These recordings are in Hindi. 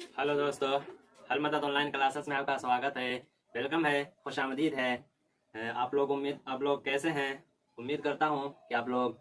हेलो दोस्तों, हल मदद ऑनलाइन क्लासेस में आपका स्वागत है। वेलकम है, खुशामदीद है। आप लोग कैसे हैं? उम्मीद करता हूँ कि आप लोग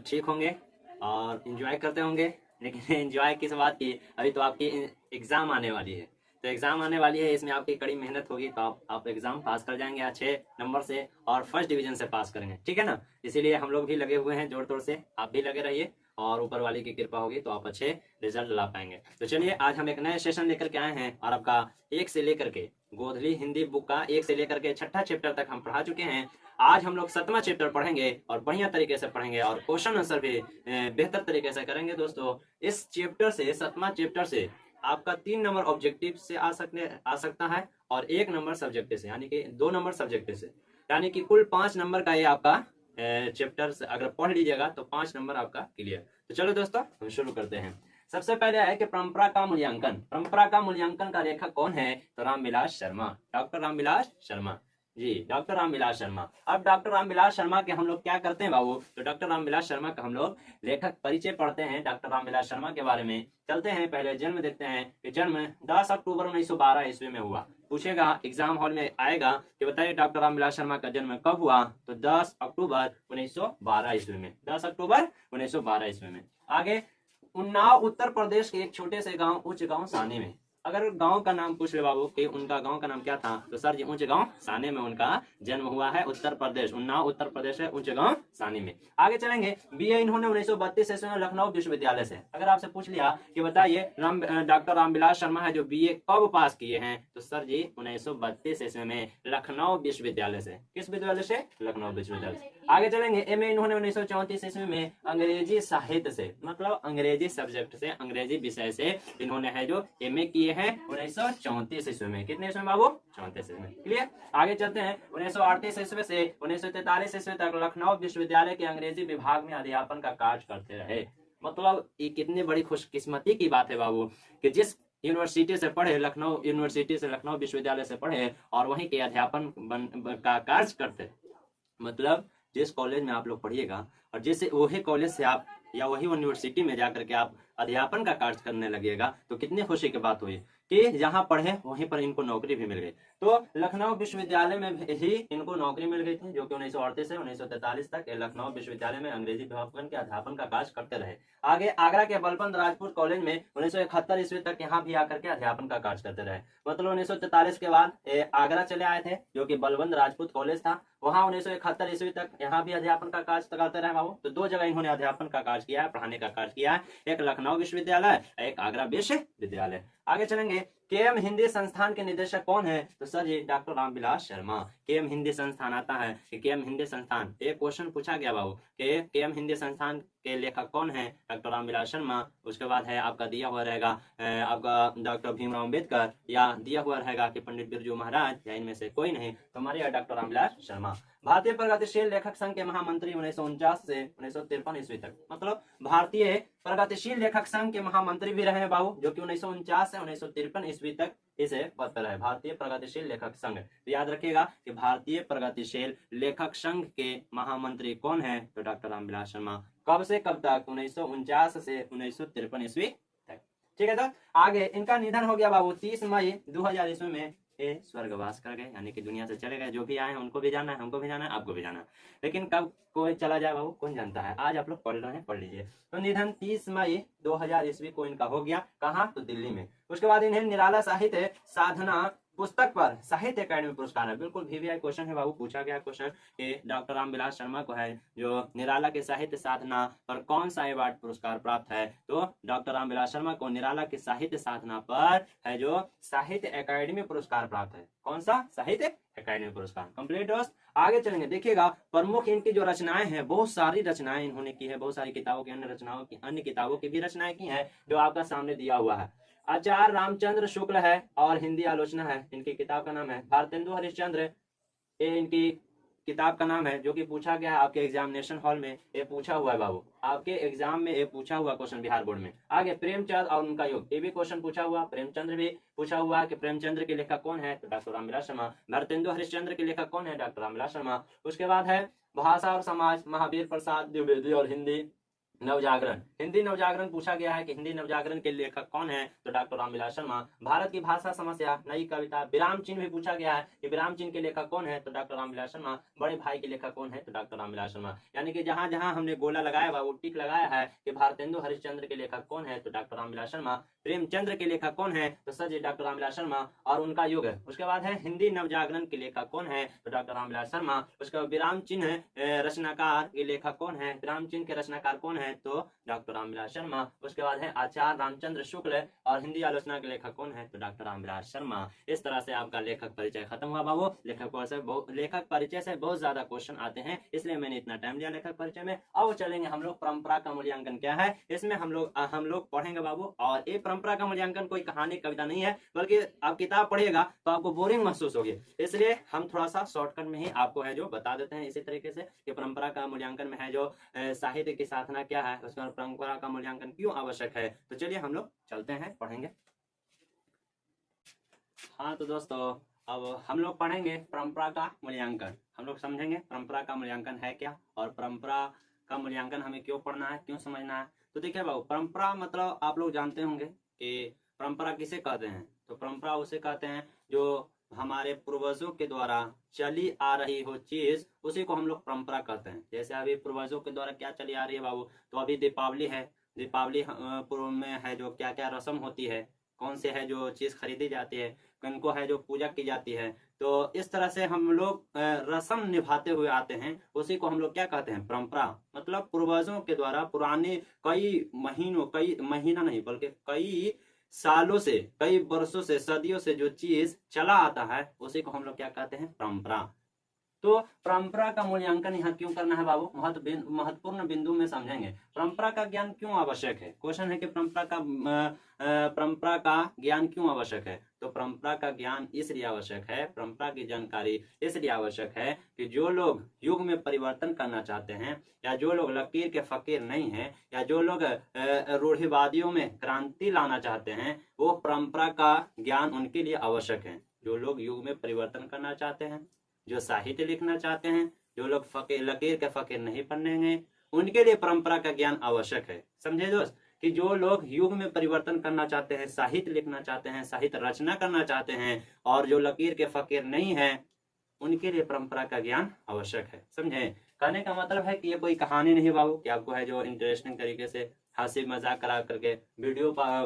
ठीक होंगे और इन्जॉय करते होंगे। लेकिन इन्जॉय किस बात की, अभी तो आपकी एग्ज़ाम आने वाली है। तो एग्ज़ाम आने वाली है, इसमें आपकी कड़ी मेहनत होगी तो आप एग्ज़ाम पास कर जाएंगे अच्छे नंबर से और फर्स्ट डिवीज़न से पास करेंगे, ठीक है ना। इसीलिए हम लोग भी लगे हुए हैं जोर तोड़ से, आप भी लगे रहिए और ऊपर वाले की कृपा होगी तो आप अच्छे रिजल्ट ला पाएंगे। तो चलिए, आज हम एक नया सेशन लेकर के आए हैं और आपका एक से लेकर के गोधली हिंदी बुक का एक से लेकर के छठा चैप्टर तक हम पढ़ा चुके हैं। आज हम लोग 7वां चैप्टर पढ़ेंगे और बढ़िया तरीके से पढ़ेंगे और क्वेश्चन आंसर भी बेहतर तरीके से करेंगे। दोस्तों, इस चैप्टर से 7वां चैप्टर से आपका 3 नंबर ऑब्जेक्टिव से आ सकता है और 1 नंबर सब्जेक्टिव से, यानी कि 2 नंबर सब्जेक्टिव से, यानी कि कुल 5 नंबर का ये आपका चैप्टर अगर पढ़ लीजिएगा तो 5 नंबर आपका क्लियर। तो चलो दोस्तों, हम शुरू करते हैं। सबसे पहले है कि परंपरा का मूल्यांकन। परंपरा का मूल्यांकन का लेखक कौन है? तो रामविलास शर्मा, डॉक्टर रामविलास शर्मा जी, डॉक्टर रामविलास शर्मा। अब डॉक्टर रामविलास शर्मा के हम लोग क्या करते हैं बाबू, तो डॉक्टर रामविलास शर्मा का हम लोग लेखक परिचय पढ़ते हैं। डॉक्टर रामविलास शर्मा के बारे में चलते हैं। पहले जन्म देखते हैं कि जन्म 10 अक्टूबर 1912 ईस्वी में हुआ। पूछेगा, एग्जाम हॉल में आएगा कि बताइए डॉक्टर रामविलास शर्मा का जन्म कब हुआ, तो 10 अक्टूबर 1912 ईस्वी में। 10 अक्टूबर 1912 ईस्वी में। आगे, उन्नाव उत्तर प्रदेश के एक छोटे से गांव उच्च गांव साने में। अगर गांव का नाम पूछ ले बाबू कि उनका गांव का नाम क्या था, तो सर जी उच्च गांव साने में उनका जन्म हुआ है। उत्तर प्रदेश, उन्नाव उत्तर प्रदेश है, उच्च गांव साने में। आगे चलेंगे, बीए इन्होंने 1932 ईस्वी में लखनऊ विश्वविद्यालय से। अगर आपसे पूछ लिया कि बताइए डॉक्टर रामविलास शर्मा है जो बीए कब पास किए हैं, तो सर जी 1932 ईस्वी में लखनऊ विश्वविद्यालय से। किस विद्यालय से? लखनऊ विश्वविद्यालय से। आगे चलेंगे, एमए इन्होंने 1934 ईस्वी में अंग्रेजी साहित्य से, मतलब अंग्रेजी सब्जेक्ट से, अंग्रेजी विषय से इन्होंने है जो एमए किए हैं 1934 ईस्वी में। कितने ईस्वी में बाबू? 34 ईस्वी में। क्लियर। आगे चलते हैं, 1938 ईस्वी से 1943 ईस्वी तक लखनऊ विश्वविद्यालय के अंग्रेजी विभाग में अध्यापन का कार्य करते रहे। मतलब ये कितनी बड़ी खुशकिस्मती की बात है बाबू कि जिस यूनिवर्सिटी से पढ़े, लखनऊ यूनिवर्सिटी से, लखनऊ विश्वविद्यालय से पढ़े और वहीं के अध्यापन का कार्य करते। मतलब जिस कॉलेज में आप लोग पढ़िएगा और जिस वही कॉलेज से आप या वही यूनिवर्सिटी में जाकर के आप अध्यापन का कार्य करने लगेगा तो कितनी खुशी की बात हुई कि जहां पढ़े वहीं पर इनको नौकरी भी मिल गई। तो लखनऊ विश्वविद्यालय में ही इनको नौकरी मिल गई थी, जो कि 1938 से 1943 तक लखनऊ विश्वविद्यालय में अंग्रेजी विभाग के अध्यापन का कार्य करते रहे। आगे, आगरा के बलबंत राजपूत कॉलेज में 1971 ईस्वी तक यहाँ भी आकर के अध्यापन का कार्य करते रहे। मतलब 1943 के बाद आगरा चले आए थे, जो कि बलबंत राजपूत कॉलेज था। वहां 1971 ईस्वी तक यहाँ भी अध्यापन का कार्य करते रहे बाबू। तो 2 जगह इन्होंने अध्यापन का कार्य किया है, पढ़ाने का कार्य किया है, एक लखनऊ विश्वविद्यालय, एक आगरा विश्वविद्यालय। आगे चलेंगे, केएम हिंदी संस्थान के निदेशक कौन है, तो सर जी डॉक्टर रामविलास शर्मा। केएम हिंदी संस्थान आता है कि केएम हिंदी संस्थान, एक क्वेश्चन पूछा गया बाबू कि केएम हिंदी संस्थान के लेखक कौन है, डॉक्टर रामविलास शर्मा। उसके बाद है आपका दिया हुआ रहेगा आपका डॉक्टर भीमराव अम्बेडकर, या दिया हुआ रहेगा कि पंडित बिरजू महाराज, या इनमें से कोई नहीं, तो हमारे डॉक्टर रामविलास शर्मा। भारतीय प्रगतिशील लेखक संघ के महामंत्री 1949 से 1953 ईस्वी तक। मतलब भारतीय प्रगतिशील लेखक संघ के महामंत्री भी रहे बाबू, जो कि 1949 से 1953 ईस्वी तक इसे पद पर है। भारतीय प्रगतिशील लेखक संघ, तो याद रखिएगा कि भारतीय प्रगतिशील लेखक संघ के महामंत्री कौन है, तो डॉक्टर रामविलास शर्मा। कब से कब तक? 1949 से 1953 ईस्वी तक। ठीक है। तो आगे, इनका निधन हो गया बाबू 30 मई 2000 ईस्वी में। ये स्वर्गवास कर गए, यानी कि दुनिया से चले गए। जो भी आए हैं उनको भी जाना है, हमको भी जाना है, आपको भी जाना है। लेकिन कब कोई चला जाए बाबू कौन जानता है। आज आप लोग पढ़ रहे हैं, पढ़ लीजिए। तो निधन 30 मई 2000 ईस्वी को इनका हो गया। कहाँ? तो दिल्ली में। उसके बाद इन्हें निराला साहित्य साधना पुस्तक पर साहित्य अकादमी पुरस्कार है। बिल्कुल VVI क्वेश्चन है बाबू, पूछा गया क्वेश्चन कि डॉक्टर रामविलास शर्मा को है जो निराला के साहित्य साधना पर कौन सा अवार्ड पुरस्कार प्राप्त है, तो डॉक्टर रामविलास शर्मा को निराला के साहित्य साधना पर है जो साहित्य अकादमी पुरस्कार प्राप्त है। कौन सा? साहित्य अकादमी पुरस्कार। कंप्लीट दोस्त। आगे चलेंगे, देखिएगा प्रमुख इनकी जो रचनाएं हैं, बहुत सारी रचनाएं इन्होंने की है, बहुत सारी किताबों की, अन्य किताबों की भी रचनाएं की हैं, जो आपका सामने दिया हुआ है। आचार्य रामचंद्र शुक्ल है और हिंदी आलोचना है। इनकी किताब का नाम है भारतेंदु हरिश्चंद्र, ये इनकी किताब का नाम है, जो कि पूछा गया आपके एग्जामिनेशन हॉल में। ये पूछा हुआ है बाबू, आपके एग्जाम में ये पूछा हुआ क्वेश्चन बिहार बोर्ड में। आगे, प्रेमचंद और उनका युग, ये भी क्वेश्चन पूछा हुआ। प्रेमचंद्र भी पूछा हुआ कि प्रेमचंद्र के लेखक कौन है, तो डॉक्टर रामविलास शर्मा। भारतेंदु हरिश्चंद्र के लेखक कौन है, डॉक्टर रामविलास शर्मा। उसके बाद है भाषा और समाज, महावीर प्रसाद द्विवेदी और हिंदी नवजागरण, हिंदी नवजागरण पूछा गया है कि हिंदी नवजागरण के लेखक कौन है, तो डॉक्टर रामविलास शर्मा। भारत की भाषा समस्या, नई कविता, विराम चिन्ह भी पूछा गया है कि विराम चिन्ह के लेखक कौन है, तो डॉक्टर रामविलास शर्मा। बड़े भाई के लेखक कौन है, तो डॉक्टर रामविलास शर्मा। यानी कि जहां जहां हमने गोला लगाया हुआ वो टिक लगाया है कि भारतेंदु हरिश्चंद्र के लेखक कौन है, तो डॉक्टर रामविलास शर्मा। प्रेमचंद्र के लेखक कौन है, तो सर जी डॉक्टर रामविलास शर्मा और उनका युग है। उसके बाद है हिंदी नवजागरण के लेखक कौन है, तो डॉक्टर रामविलास शर्मा। उसके बाद विराम चिन्ह रचनाकार के लेखक कौन है, विराम चिन्ह के रचनाकार कौन है, तो डॉक्टर रामविलास शर्मा। उसके बाद है आचार्य रामचंद्र शुक्ल और हिंदी आलोचना के लेखक कौन है, तो डॉक्टर रामविलास शर्मा। इस तरह से आपका लेखक परिचय खत्म हुआ बाबू। लेखक परिचय से बहुत ज्यादा क्वेश्चन आते हैं, इसलिए मैंने इतना टाइम लिया लेखक परिचय में। अब चलेंगे हम लोग परंपरा का मूल्यांकन क्या है, इसमें हम लोग पढ़ेंगे बाबू। और ये परंपरा का मूल्यांकन कोई कहानी कविता नहीं है, बल्कि आप किताब पढ़िएगा तो आपको बोरिंग महसूस होगी, इसलिए हम थोड़ा सा शॉर्टकट में ही आपको है जो बता देते हैं। इसी तरीके से कि परंपरा का मूल्यांकन में है जो साहित्य की साधना क्या है, उसका परंपरा का मूल्यांकन क्यों आवश्यक है। तो चलिए हम लोग चलते हैं, पढ़ेंगे। हाँ तो दोस्तों, अब हम लोग पढ़ेंगे परंपरा का मूल्यांकन। हम लोग समझेंगे परंपरा का मूल्यांकन है क्या और परंपरा का मूल्यांकन हमें क्यों पढ़ना है, क्यों समझना है। तो देखिए बाबू, परंपरा मतलब आप लोग जानते होंगे कि परंपरा किसे कहते हैं। तो परंपरा उसे कहते हैं जो हमारे पूर्वजों के द्वारा चली आ रही हो चीज, उसी को हम लोग परंपरा कहते हैं। जैसे अभी पूर्वजों के द्वारा क्या चली आ रही है बाबू, तो अभी दीपावली है। दीपावली पूर्व में है जो क्या क्या रस्म होती है, कौन से है जो चीज खरीदी जाती है, किनको है जो पूजा की जाती है। तो इस तरह से हम लोग रस्म निभाते हुए आते हैं, उसी को हम लोग क्या कहते हैं, परंपरा। मतलब पूर्वजों के द्वारा पुराने कई महीना नहीं बल्कि कई सालों से, कई वर्षों से, सदियों से जो चीज चला आता है, उसी को हम लोग क्या कहते हैं, परंपरा। तो परंपरा का मूल्यांकन यहाँ क्यों करना है बाबू, महत्वपूर्ण बिंदु में समझेंगे। परंपरा का ज्ञान क्यों आवश्यक है, क्वेश्चन है कि परंपरा का ज्ञान क्यों आवश्यक है। तो परंपरा का ज्ञान इसलिए आवश्यक है, परंपरा की जानकारी इसलिए आवश्यक है कि जो लोग युग में परिवर्तन करना चाहते हैं, या जो लोग लकीर के फकीर नहीं है, या जो लोग रूढ़िवादियों में क्रांति लाना चाहते हैं, वो परंपरा का ज्ञान उनके लिए आवश्यक है। जो लोग युग में परिवर्तन करना चाहते हैं, जो साहित्य लिखना चाहते हैं, जो लोग लकीर के फकीर नहीं बनेंगे, उनके लिए परंपरा का ज्ञान आवश्यक है। समझे दोस्त, कि जो लोग युग में परिवर्तन करना चाहते हैं, साहित्य लिखना चाहते हैं, साहित्य रचना करना चाहते हैं, और जो लकीर के फकीर नहीं है, उनके लिए परंपरा का ज्ञान आवश्यक है। समझे, कहने का मतलब है कि ये कोई कहानी नहीं बाबू कि आपको है जो इंटरेस्टिंग तरीके से हंसी मजाक करा करके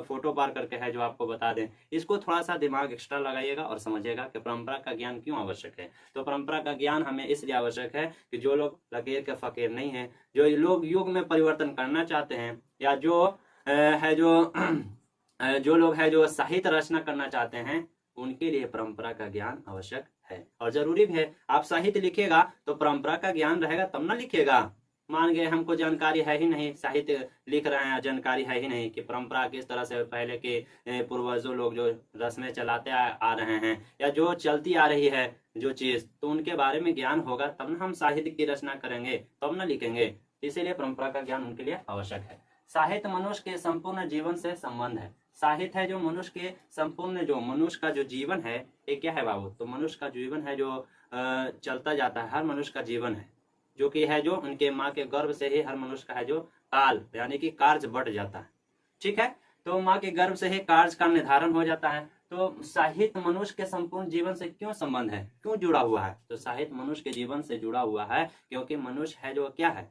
फोटो पार करके है जो आपको बता दें। इसको थोड़ा सा दिमाग एक्स्ट्रा लगाइएगा और समझिएगा कि परंपरा का ज्ञान क्यों आवश्यक है। तो परंपरा का ज्ञान हमें इसलिए आवश्यक है कि जो लोग लकीर के फकीर नहीं है, जो लोग युग में परिवर्तन करना चाहते हैं, या जो है जो लोग है जो साहित्य रचना करना चाहते हैं, उनके लिए परंपरा का ज्ञान आवश्यक है और जरूरी भी है। आप साहित्य लिखिएगा तो परंपरा का ज्ञान रहेगा तब ना लिखिएगा। मान गए हमको जानकारी है ही नहीं, साहित्य लिख रहे हैं, जानकारी है ही नहीं कि परंपरा किस तरह से पहले के पूर्वजों लोग जो रस्में चलाते आ रहे हैं, या जो चलती आ रही है जो चीज, तो उनके बारे में ज्ञान होगा तब ना हम साहित्य की रचना करेंगे, तब ना लिखेंगे। इसीलिए परंपरा का ज्ञान उनके लिए आवश्यक है। साहित्य मनुष्य के संपूर्ण जीवन से संबंध है। साहित्य है जो मनुष्य के संपूर्ण, जो मनुष्य का जो जीवन है, ये क्या है बाबू, तो मनुष्य का जीवन है जो चलता जाता है, हर मनुष्य का जीवन है, जो कि है जो उनके माँ के गर्भ से ही हर मनुष्य का है जो काल यानी कि कार्य बढ़ जाता है। ठीक है, तो माँ के गर्भ से ही कार्य का निर्धारण हो जाता है। तो साहित्य मनुष्य के संपूर्ण जीवन से क्यों संबंध है, क्यों जुड़ा हुआ है, तो साहित्य मनुष्य के जीवन से जुड़ा हुआ है क्योंकि मनुष्य है जो क्या है,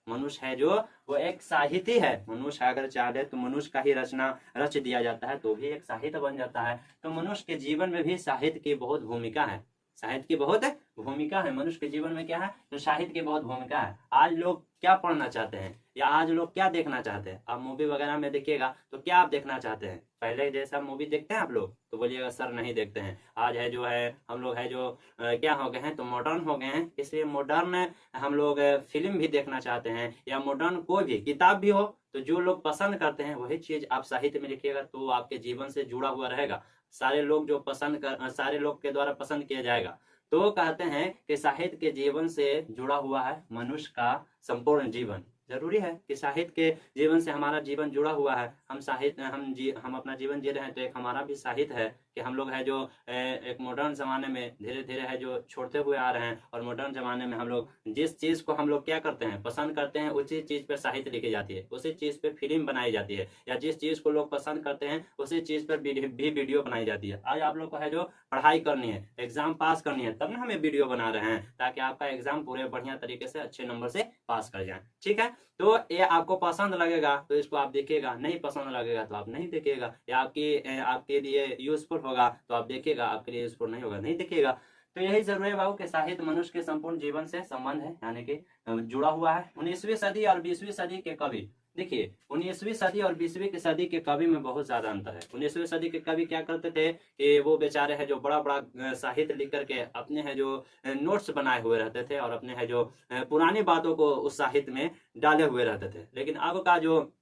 मनुष्य है जो वो एक साहित्य है। मनुष्य अगर चाहे तो मनुष्य का ही रचना रच दिया जाता है तो भी एक साहित्य बन जाता है। तो मनुष्य के जीवन में भी साहित्य की बहुत भूमिका है, साहित्य की बहुत भूमिका है। मनुष्य के जीवन में क्या है, तो साहित्य की बहुत भूमिका है। आज लोग क्या पढ़ना चाहते हैं, या आज लोग क्या देखना चाहते हैं। आप मूवी वगैरह में देखिएगा तो क्या आप देखना चाहते हैं, पहले जैसा मूवी देखते हैं आप लोग, तो बोलिएगा सर नहीं देखते हैं। आज है जो है हम लोग है जो क्या हो गए हैं, तो मॉडर्न हो गए हैं, इसलिए मॉडर्न हम लोग फिल्म भी देखना चाहते हैं, या मॉडर्न कोई भी किताब भी हो, तो जो लोग पसंद करते हैं वही चीज आप साहित्य में लिखिएगा तो आपके जीवन से जुड़ा हुआ रहेगा। सारे लोग जो सारे लोग के द्वारा पसंद किया जाएगा। तो कहते हैं कि साहित्य के जीवन से जुड़ा हुआ है मनुष्य का संपूर्ण जीवन। जरूरी है कि साहित्य के जीवन से हमारा जीवन जुड़ा हुआ है। हम अपना जीवन जी रहे हैं तो एक हमारा भी साहित्य है कि हम लोग है जो एक मॉडर्न ज़माने में धीरे धीरे है जो छोड़ते हुए आ रहे हैं, और मॉडर्न ज़माने में हम लोग जिस चीज़ को हम लोग क्या करते हैं, पसंद करते हैं, उसी चीज़ पर साहित्य लिखी जाती है, उसी चीज़ पर फिल्म बनाई जाती है, या जिस चीज़ को लोग पसंद करते हैं उसी चीज़ पर भी वीडियो बनाई जाती है। आज आप लोग को है जो पढ़ाई करनी है, एग्जाम पास करनी है, तब ना हमें वीडियो बना रहे हैं ताकि आपका एग्जाम पूरे बढ़िया तरीके से अच्छे नंबर से पास कर जाए। ठीक है, तो ये आपको पसंद लगेगा तो इसको आप देखिएगा, नहीं पसंद लगेगा तो आप नहीं देखिएगा, या आपके लिए यूजफुल होगा तो आप देखिएगा, आपके लिए यूजफुल नहीं होगा नहीं देखिएगा। तो यही जरूरी है बाबू कि साहित्य मनुष्य के संपूर्ण जीवन से संबंध है, यानी कि जुड़ा हुआ है। 19वीं सदी और 20वीं सदी के कवि, देखिए 19वीं सदी और 20वीं की सदी के कवि में बहुत ज्यादा अंतर है। 19वीं सदी के कवि क्या करते थे कि वो बेचारे है जो बड़ा बड़ा साहित्य लिख करके अपने है जो नोट्स बनाए हुए रहते थे, और अपने है जो पुरानी बातों को उस साहित्य में डाले हुए रहते थे। लेकिन अब का जो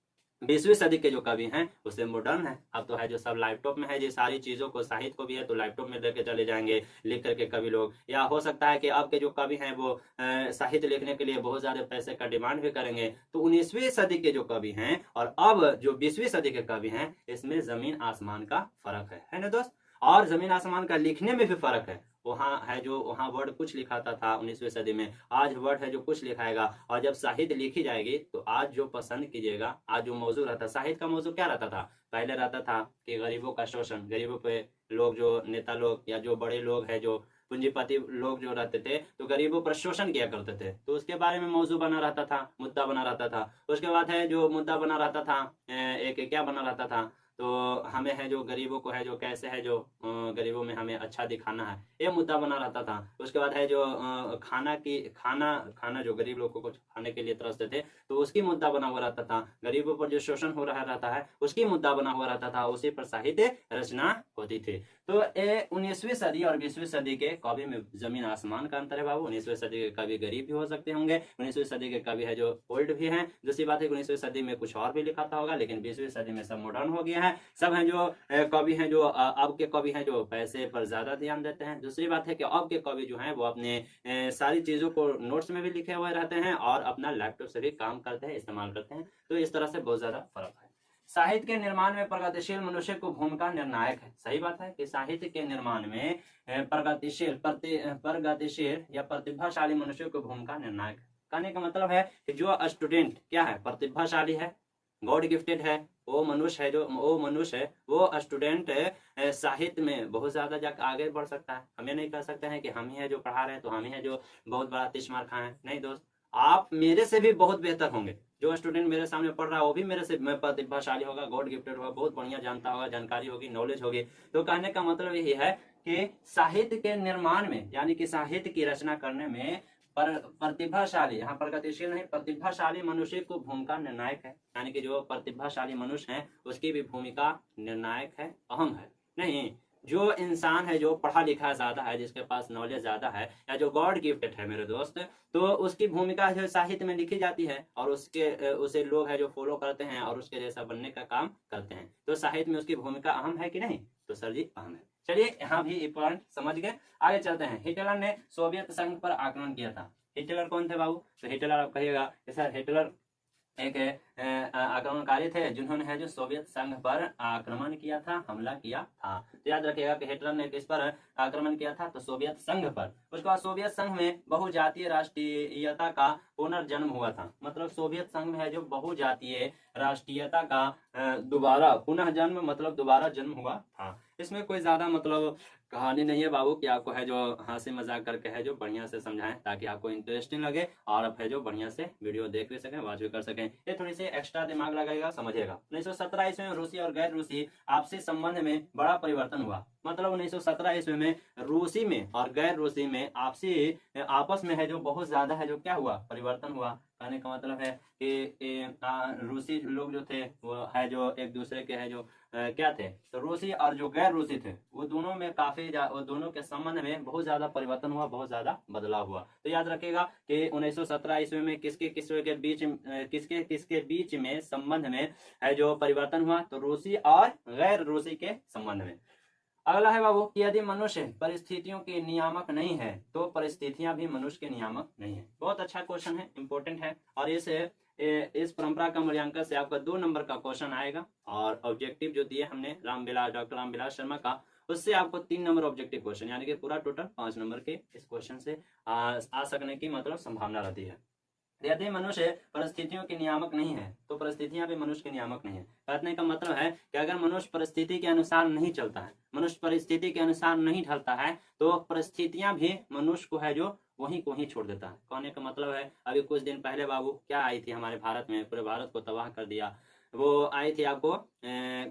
20वीं सदी के जो कवि हैं उससे मॉडर्न है, अब तो है जो सब लैपटॉप में है, ये सारी चीजों को, साहित्य को भी है तो लैपटॉप में लेके चले जाएंगे लिख करके कवि लोग। या हो सकता है कि अब के जो कवि हैं वो साहित्य लिखने के लिए बहुत ज्यादा पैसे का डिमांड भी करेंगे। तो 19वीं सदी के जो कवि हैं और अब जो 20वीं सदी के कवि हैं, इसमें जमीन आसमान का फर्क है ना दोस्त। और जमीन आसमान का लिखने में भी फर्क है। वहाँ है जो वहाँ वर्ड कुछ लिखाता था 19वीं सदी में, आज वर्ड है जो कुछ लिखाएगा। और जब साहित्य लिखी जाएगी तो आज जो पसंद कीजिएगा, आज जो मौजूद रहता, साहित्य का मौजूद क्या रहता था, पहले रहता था कि गरीबों का शोषण, गरीबों पे लोग, जो नेता लोग या जो बड़े लोग है, जो पूंजीपति लोग जो रहते थे, तो गरीबों पर शोषण किया करते थे, तो उसके बारे में मौजू बना रहता था, मुद्दा बना रहता था। उसके बाद है जो मुद्दा बना रहता था, एक क्या बना रहता था, तो हमें है जो गरीबों को है जो कैसे है जो गरीबों में हमें अच्छा दिखाना है, ये मुद्दा बना रहता था। उसके बाद है जो खाना जो गरीब लोगों को खाने के लिए तरसते थे, तो उसकी मुद्दा बना हुआ रहता था। गरीबों पर जो शोषण हो रहा रहता है उसकी मुद्दा बना हुआ रहता था, उसी पर साहित्य रचना होती थी। तो ये 19वीं सदी और 20वीं सदी के कवि में जमीन आसमान का अंतर है बाबू। 19वीं सदी के कवि गरीब भी हो सकते होंगे, 19वीं सदी के कवि है जो ओल्ड भी हैं। दूसरी बात है 19वीं सदी में कुछ और भी लिखाता होगा, लेकिन 20वीं सदी में सब मॉडर्न हो गया है। सब हैं जो कवि हैं जो अब के कवि हैं जो पैसे पर ज्यादा ध्यान देते हैं। दूसरी बात है कि अब के कवि जो हैं वो अपने सारी चीजों को नोट्स में भी लिखे हुए रहते हैं और अपना लैपटॉप से भी काम करते हैं, इस्तेमाल करते हैं। तो इस तरह से बहुत ज्यादा फर्क है। साहित्य के निर्माण में प्रगतिशील मनुष्य को भूमिका निर्णायक है। सही बात है कि साहित्य के निर्माण में प्रगतिशील या प्रतिभाशाली मनुष्य को भूमिका निर्णायक है। कहने का मतलब है कि जो स्टूडेंट क्या है, प्रतिभाशाली है, गॉड गिफ्टेड है, वो मनुष्य है वो स्टूडेंट साहित्य में बहुत ज्यादा जाकर आगे बढ़ सकता है। हमें नहीं कह सकते हैं कि हम ही है जो पढ़ा रहे हैं तो हम ही है जो बहुत बड़ा 30 मार्क खाए। नहीं दोस्त, आप मेरे से भी बहुत बेहतर होंगे। जो स्टूडेंट मेरे सामने पढ़ रहा है वो भी मेरे से प्रतिभाशाली होगा, गॉड गिफ्टेड होगा, बहुत बढ़िया जानता होगा, जानकारी होगी, नॉलेज होगी। तो कहने का मतलब यही है कि साहित्य के निर्माण में, यानी कि साहित्य की रचना करने में प्रतिभाशाली, यहाँ प्रगतिशील नहीं, प्रतिभाशाली मनुष्य को भूमिका निर्णायक है। यानी कि जो प्रतिभाशाली मनुष्य है उसकी भी भूमिका निर्णायक है, अहम है। नहीं, जो इंसान है जो पढ़ा लिखा ज्यादा है, जिसके पास नॉलेज ज्यादा है, या जो गॉड गिफ्टेड है मेरे दोस्त, तो उसकी भूमिका जो साहित्य में लिखी जाती है और उसे लोग है जो फॉलो करते हैं और उसके जैसा बनने का काम करते हैं। तो साहित्य में उसकी भूमिका अहम है कि नहीं? तो सर जी अहम है। चलिए यहाँ भी एक पॉइंट समझ गए, आगे चलते हैं। हिटलर ने सोवियत संघ पर आक्रमण किया था। हिटलर कौन थे बाबू? तो हिटलर आप कहिएगा कि सर हिटलर एक आक्रमणकारी थे जिन्होंने है जो सोवियत संघ पर आक्रमण किया था, हमला किया था। तो याद रखिएगा कि हिटलर ने किस पर आक्रमण किया था? तो सोवियत संघ पर। उसके बाद सोवियत संघ में बहुजातीय राष्ट्रीयता का पुनर्जन्म हुआ था। मतलब सोवियत संघ में है जो बहुजातीय राष्ट्रीयता का दोबारा पुनः जन्म, मतलब दोबारा जन्म हुआ था। इसमें कोई ज्यादा मतलब कहानी नहीं है बाबू कि आपको है जो हंसी मजाक करके है जो बढ़िया से समझाएं ताकि आपको इंटरेस्टिंग लगे और आप है जो बढ़िया से वीडियो देख भी सकें, वॉच भी कर सकें। ये थोड़ी सी एक्स्ट्रा दिमाग लगाएगा, समझिएगा। 1917 ईस्वी में रूसी और गैर रूसी आपसी संबंध में बड़ा परिवर्तन हुआ। मतलब 1917 ईस्वी में रूसी में और गैर रूसी में आपस में है जो बहुत ज्यादा है जो क्या हुआ, परिवर्तन हुआ। कहने का मतलब है कि रूसी लोग जो थे वो है जो एक दूसरे के है जो क्या थे, तो रूसी और जो गैर रूसी थे वो दोनों में वो दोनों के संबंध में बहुत ज्यादा परिवर्तन हुआ, बहुत ज्यादा बदलाव हुआ। तो याद रखिएगा कि 1917 ईस्वी में किसके बीच में संबंध में है जो परिवर्तन हुआ, तो रूसी और गैर रूसी के संबंध में। अगला है बाबू कि यदि मनुष्य परिस्थितियों के नियामक नहीं है तो परिस्थितियां भी मनुष्य के नियामक नहीं है। बहुत अच्छा क्वेश्चन है, इंपॉर्टेंट है। और इस परंपरा का मूल्यांकन से आपका 2 नंबर का क्वेश्चन आएगा और ऑब्जेक्टिव जो दिए हमने डॉक्टर रामविलास शर्मा का, उससे आपको 3 नंबर ऑब्जेक्टिव क्वेश्चन, यानी कि पूरा टोटल 5 नंबर के इस क्वेश्चन से आ सकने की मतलब संभावना रहती है। यदि मनुष्य परिस्थितियों के नियामक नहीं है तो परिस्थितियां भी मनुष्य के नियामक नहीं है। कहने का मतलब है कि अगर मनुष्य परिस्थिति के अनुसार नहीं चलता है, मनुष्य परिस्थिति के अनुसार नहीं ढलता है, तो परिस्थितियां भी मनुष्य को है जो वहीं को ही छोड़ देता है। कहने का मतलब है, अभी कुछ दिन पहले बाबू क्या आई थी हमारे भारत में, पूरे भारत को तबाह कर दिया, वो आई थी आपको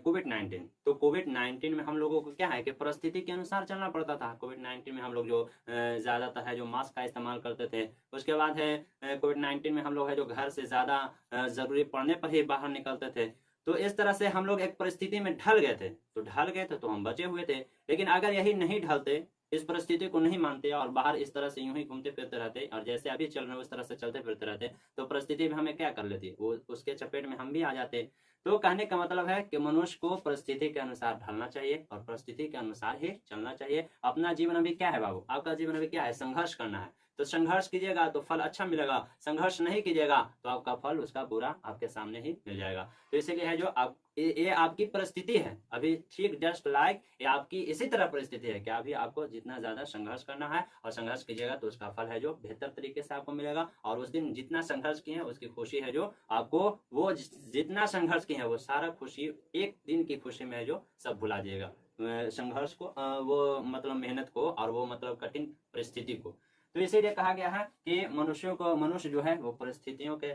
कोविड-19। तो कोविड-19 में हम लोगों को क्या है कि परिस्थिति के अनुसार चलना पड़ता था। कोविड-19 में हम लोग जो ज्यादातर है जो मास्क का इस्तेमाल करते थे, उसके बाद है कोविड-19 में हम लोग है जो घर से ज्यादा जरूरी पड़ने पर ही बाहर निकलते थे। तो इस तरह से हम लोग एक परिस्थिति में ढल गए थे, तो हम बचे हुए थे। लेकिन अगर यही नहीं ढलते, इस परिस्थिति को नहीं मानते और बाहर इस तरह से यूं ही घूमते फिरते रहते और जैसे अभी चल रहे हैं उस तरह से चलते फिरते रहते, तो परिस्थिति भी हमें क्या कर लेती, वो उसके चपेट में हम भी आ जाते। तो कहने का मतलब है कि मनुष्य को परिस्थिति के अनुसार ढलना चाहिए और परिस्थिति के अनुसार ही चलना चाहिए। अपना जीवन अभी क्या है बाबू, आपका जीवन अभी क्या है, संघर्ष करना है। तो संघर्ष कीजिएगा तो फल अच्छा मिलेगा, संघर्ष नहीं कीजिएगा तो आपका फल उसका बुरा आपके सामने ही मिल जाएगा। तो इसीलिए है जो आप ये आपकी परिस्थिति है अभी, ठीक जस्ट लाइक ये आपकी इसी तरह परिस्थिति है कि अभी आपको जितना ज्यादा संघर्ष करना है और संघर्ष कीजिएगा तो उसका फल है जो बेहतर तरीके से आपको मिलेगा। और उस दिन जितना संघर्ष किए हैं उसकी खुशी है जो आपको, वो जितना संघर्ष किए हैं वो सारा खुशी एक दिन की खुशी में है जो सब भुला जाएगा, संघर्ष को, वो मतलब मेहनत को और वो मतलब कठिन परिस्थिति को। तो इसीलिए कहा गया है कि मनुष्य जो है वो परिस्थितियों के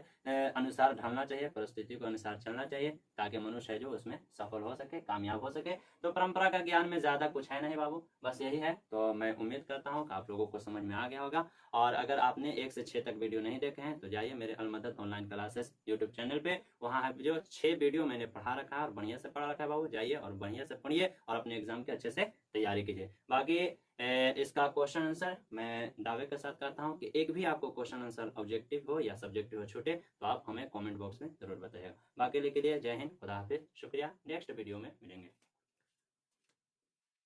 अनुसार ढलना चाहिए, परिस्थितियों के अनुसार चलना चाहिए, ताकि मनुष्य है जो उसमें सफल हो सके, कामयाब हो सके। तो परंपरा का ज्ञान में ज्यादा कुछ है नहीं बाबू, बस यही है। तो मैं उम्मीद करता हूँ कि आप लोगों को समझ में आ गया होगा। और अगर आपने 1 से 6 तक वीडियो नहीं देखे हैं तो जाइए मेरे Almadad online classes YouTube channel पे, वहाँ है जो 6 वीडियो मैंने पढ़ा रखा है और बढ़िया से पढ़ा रखा है बाबू। जाइए और बढ़िया से पढ़िए और अपने एग्जाम के अच्छे से तैयारी कीजिए। बाकी इसका क्वेश्चन आंसर मैं दावे के साथ कहता हूँ कि एक भी आपको क्वेश्चन आंसर ऑब्जेक्टिव हो या सब्जेक्टिव हो छूटे तो आप हमें कमेंट बॉक्स में जरूर बताइएगा। बाकी के लिए जय हिंद, खुदा हाफिज, शुक्रिया। नेक्स्ट वीडियो में मिलेंगे।